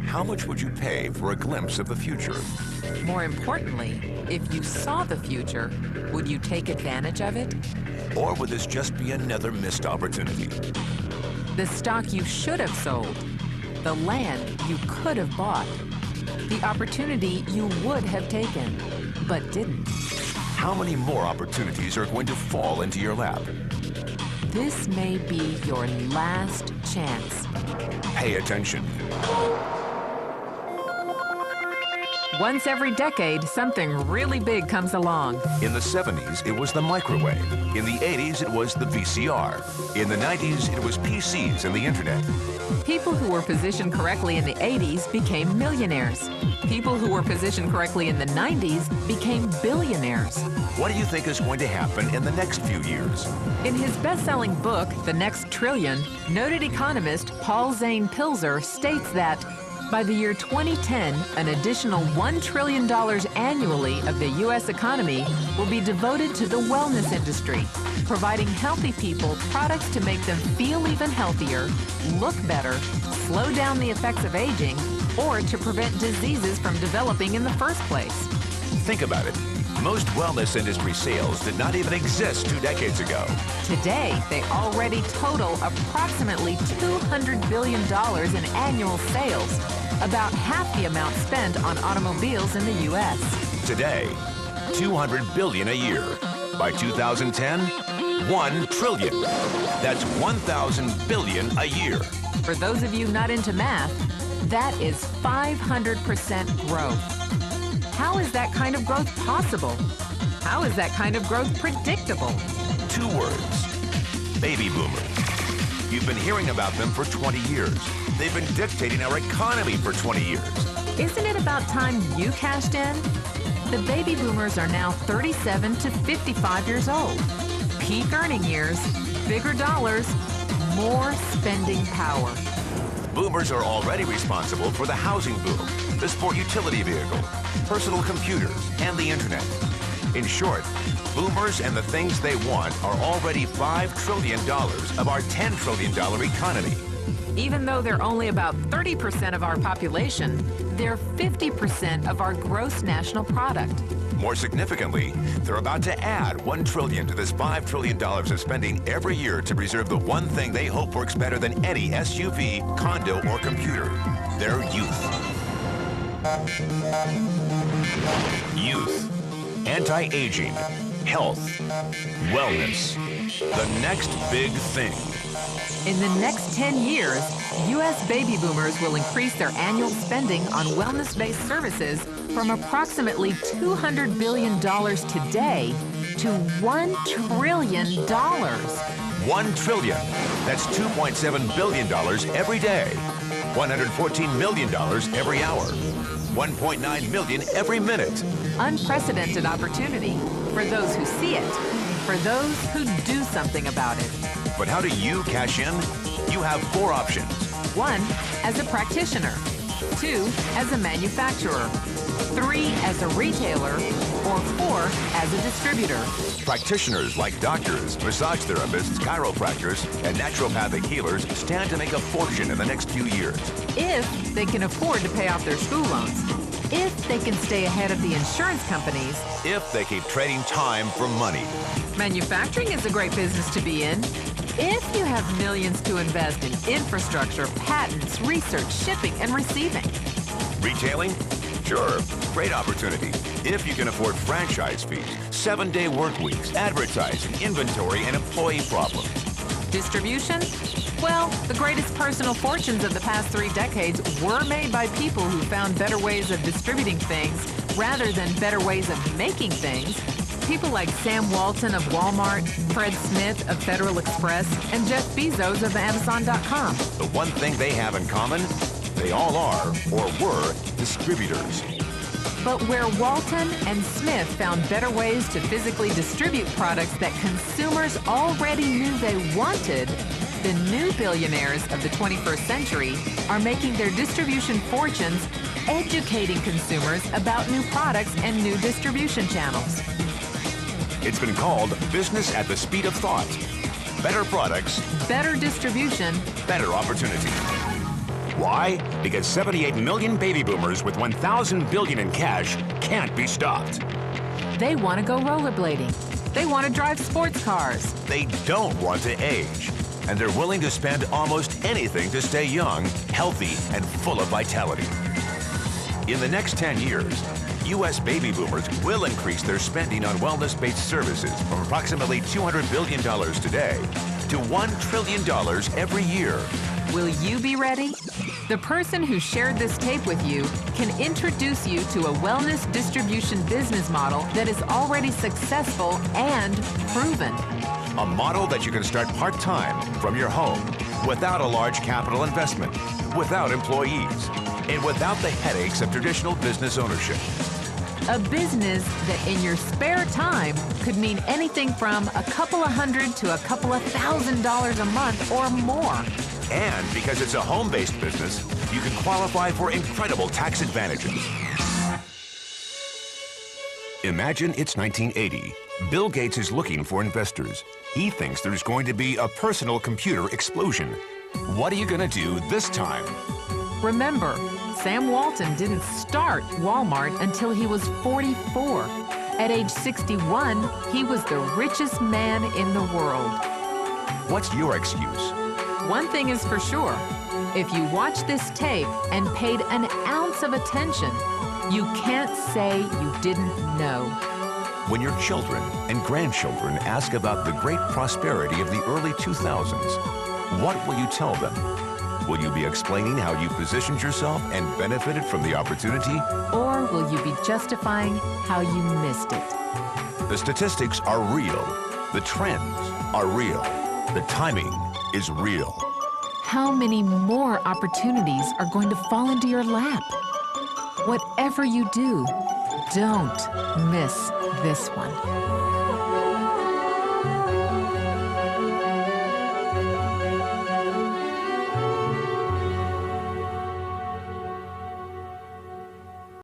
How much would you pay for a glimpse of the future? More importantly, if you saw the future, would you take advantage of it? Or would this just be another missed opportunity? The stock you should have sold, the land you could have bought, the opportunity you would have taken, but didn't. How many more opportunities are going to fall into your lap? This may be your last chance. Pay attention. Once every decade, something really big comes along. In the 70s, it was the microwave. In the 80s, it was the VCR. In the 90s, it was PCs and the internet. People who were positioned correctly in the 80s became millionaires. People who were positioned correctly in the 90s became billionaires. What do you think is going to happen in the next few years? In his best-selling book, The Next Trillion, noted economist Paul Zane Pilzer states that by the year 2010, an additional $1 trillion annually of the U.S. economy will be devoted to the wellness industry, providing healthy people products to make them feel even healthier, look better, slow down the effects of aging, or to prevent diseases from developing in the first place. Think about it. Most wellness industry sales did not even exist 2 decades ago. Today, they already total approximately $200 billion in annual sales, about half the amount spent on automobiles in the U.S. Today, $200 billion a year. By 2010, $1 trillion. That's 1,000 billion a year. For those of you not into math, that is 500% growth. How is that kind of growth possible? How is that kind of growth predictable? 2 words. Baby boomers. You've been hearing about them for 20 years. They've been dictating our economy for 20 years. Isn't it about time you cashed in? The baby boomers are now 37 to 55 years old. Peak earning years, bigger dollars, more spending power. Boomers are already responsible for the housing boom, the sport utility vehicle, personal computers, and the internet. In short, boomers and the things they want are already $5 trillion of our $10 trillion economy. Even though they're only about 30% of our population, they're 50% of our gross national product. More significantly, they're about to add $1 trillion to this $5 trillion of spending every year to preserve the one thing they hope works better than any SUV, condo, or computer: their youth. Youth, anti-aging, health, wellness, the next big thing. In the next 10 years, U.S. baby boomers will increase their annual spending on wellness-based services from approximately $200 billion today to $1 trillion. $1 trillion. That's $2.7 billion every day. $114 million every hour. $1.9 million every minute. Unprecedented opportunity for those who see it, for those who do something about it. But how do you cash in? You have 4 options. 1, as a practitioner. 2, as a manufacturer. 3, as a retailer. Or 4, as a distributor. Practitioners like doctors, massage therapists, chiropractors, and naturopathic healers stand to make a fortune in the next few years. If they can afford to pay off their school loans. If they can stay ahead of the insurance companies. If they keep trading time for money. Manufacturing is a great business to be in. If you have millions to invest in infrastructure, patents, research, shipping, and receiving. Retailing? Sure, great opportunity. If you can afford franchise fees, 7-day work weeks, advertising, inventory, and employee problems. Distribution? Well, the greatest personal fortunes of the past 3 decades were made by people who found better ways of distributing things rather than better ways of making things. People like Sam Walton of Walmart, Fred Smith of Federal Express, and Jeff Bezos of Amazon.com. The one thing they have in common, they all are, or were, distributors. But where Walton and Smith found better ways to physically distribute products that consumers already knew they wanted, the new billionaires of the 21st century are making their distribution fortunes educating consumers about new products and new distribution channels. It's been called business at the speed of thought. Better products, better distribution, better opportunity. Why? Because 78 million baby boomers with 1,000 billion in cash can't be stopped. They want to go rollerblading. They want to drive sports cars. They don't want to age. And they're willing to spend almost anything to stay young, healthy, and full of vitality. In the next 10 years, U.S. baby boomers will increase their spending on wellness-based services from approximately $200 billion today to $1 trillion every year. Will you be ready? The person who shared this tape with you can introduce you to a wellness distribution business model that is already successful and proven. A model that you can start part-time from your home without a large capital investment, without employees, and without the headaches of traditional business ownership. A business that in your spare time could mean anything from a couple of $100 to a couple of $1,000 a month or more. And because it's a home-based business, you can qualify for incredible tax advantages. Imagine it's 1980. Bill Gates is looking for investors. He thinks there's going to be a personal computer explosion. What are you going to do this time? Remember, Sam Walton didn't start Walmart until he was 44. At age 61, he was the richest man in the world. What's your excuse? One thing is for sure, if you watch this tape and paid an ounce of attention, you can't say you didn't know. When your children and grandchildren ask about the great prosperity of the early 2000s, what will you tell them? Will you be explaining how you positioned yourself and benefited from the opportunity? Or will you be justifying how you missed it? The statistics are real. The trends are real. The timing is real. How many more opportunities are going to fall into your lap? Whatever you do, don't miss this one.